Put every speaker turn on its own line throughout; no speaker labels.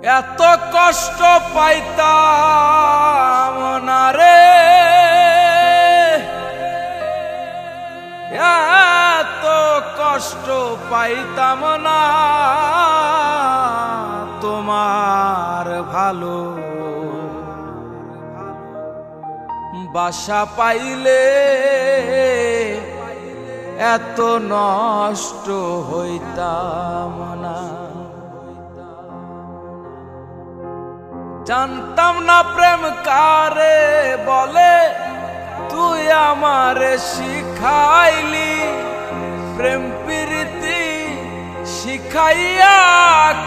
এত কষ্ট পাইতাম না রে, এত কষ্ট পাইতাম না তোমার ভালো বাসা পাইলে এত নষ্ট হইতাম না। জানতাম না প্রেম কারে বলে, তুই আমারে শিখাইলি প্রেম প্রীতি শিখাইয়া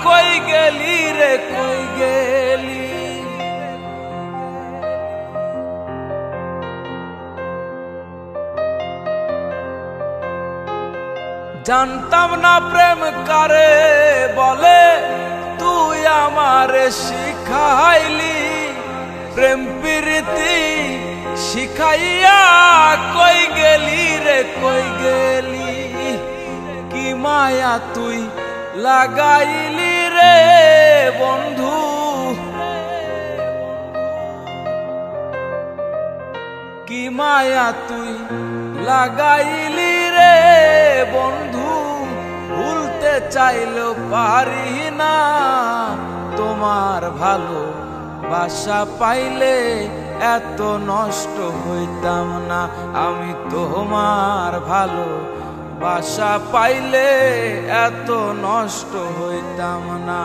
কই গেলি রে কই গেলি। জানতাম না প্রেম কারে বলে, তুই আমারে শিখাইলি প্রেম প্রীতি শিখাইয়া কই গেলি রে কই গেলি। কি মায়া তুই লাগাইলি রে বন্ধু, কি মায়া তুই লাগাইলি রে বন্ধু। ভুলতে চাইলেও পারি না তোমার ভালো বাসা পাইলে এত নষ্ট হইতাম না। আমি তোমার ভালো বাসা পাইলে এত নষ্ট হইতাম না।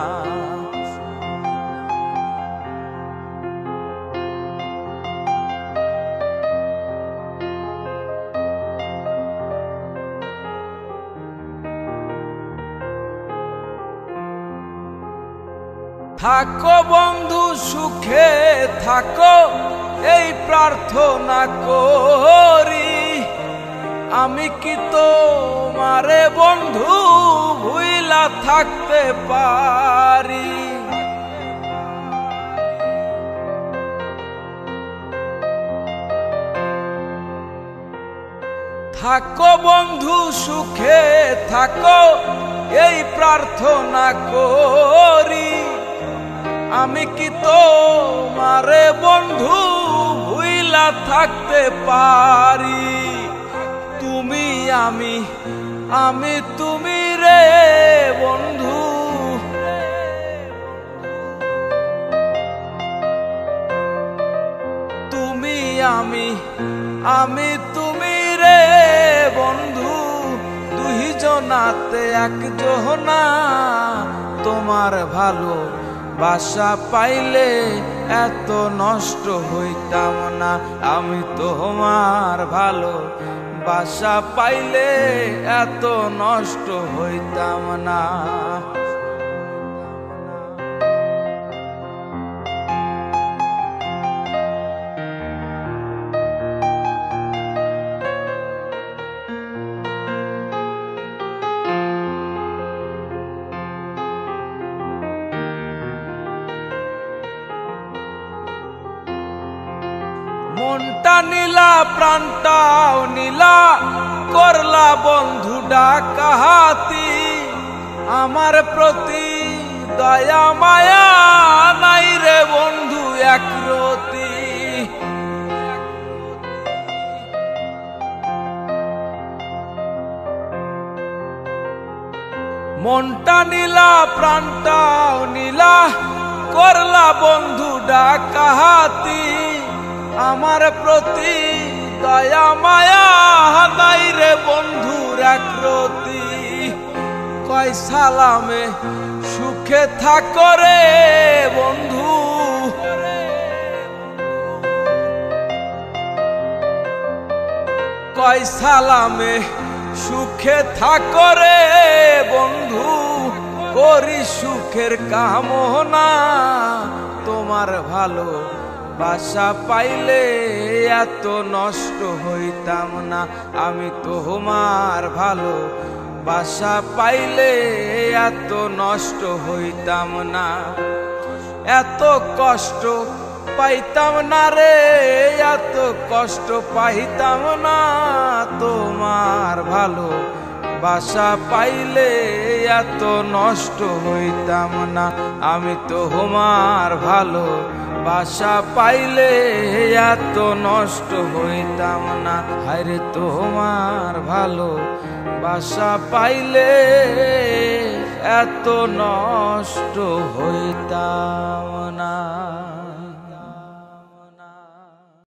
থাকো বন্ধু সুখে থাকো এই প্রার্থনা করি, আমি কি তোমারে বন্ধু ভুইলা থাকতে পারি। থাকো বন্ধু সুখে থাকো এই প্রার্থনা করি, আমি কি তোমারে বন্ধু ভুইলা থাকতে পারি। তুমি আমি আমি তুমি রে বন্ধু, তুমি আমি আমি তুমি রে বন্ধু। দুইজনাতে একজনা তোমার ভালো বাসা পাইলে এত নষ্ট হইতাম না। আমি তোমার ভালো বাসা পাইলে এত নষ্ট হইতাম না। মনটা নীলা প্রাণটাও নীলা করলা বন্ধু ডাকাহাতি। আমার প্রতি দয়া মায়া নাই রে বন্ধু একরতি। মনটা নীলা প্রাণটাও নীলা করলা বন্ধু ডাকাহাতি। আমার প্রতি দয়া মায়া নাই রে বন্ধুর একরতি। কয় সালামে সুখে থাকো রে বন্ধু, কয় সালামে সুখে থাকো রে বন্ধু। করি সুখের কামনা তোমার ভালো বাসা পাইলে এত নষ্ট হইতাম না। আমি তোমার ভালো বাসা পাইলে এত নষ্ট হইতাম না। এত কষ্ট পাইতাম না রে, এত কষ্ট পাইতাম না তোমার ভালো বাসা পাইলে এত নষ্ট হইতাম না। আমি তোমার ভালো বাসা পাইলে এত নষ্ট হইতাম না। হায়রে তোমার ভালো বাসা পাইলে এত নষ্ট হইতাম না।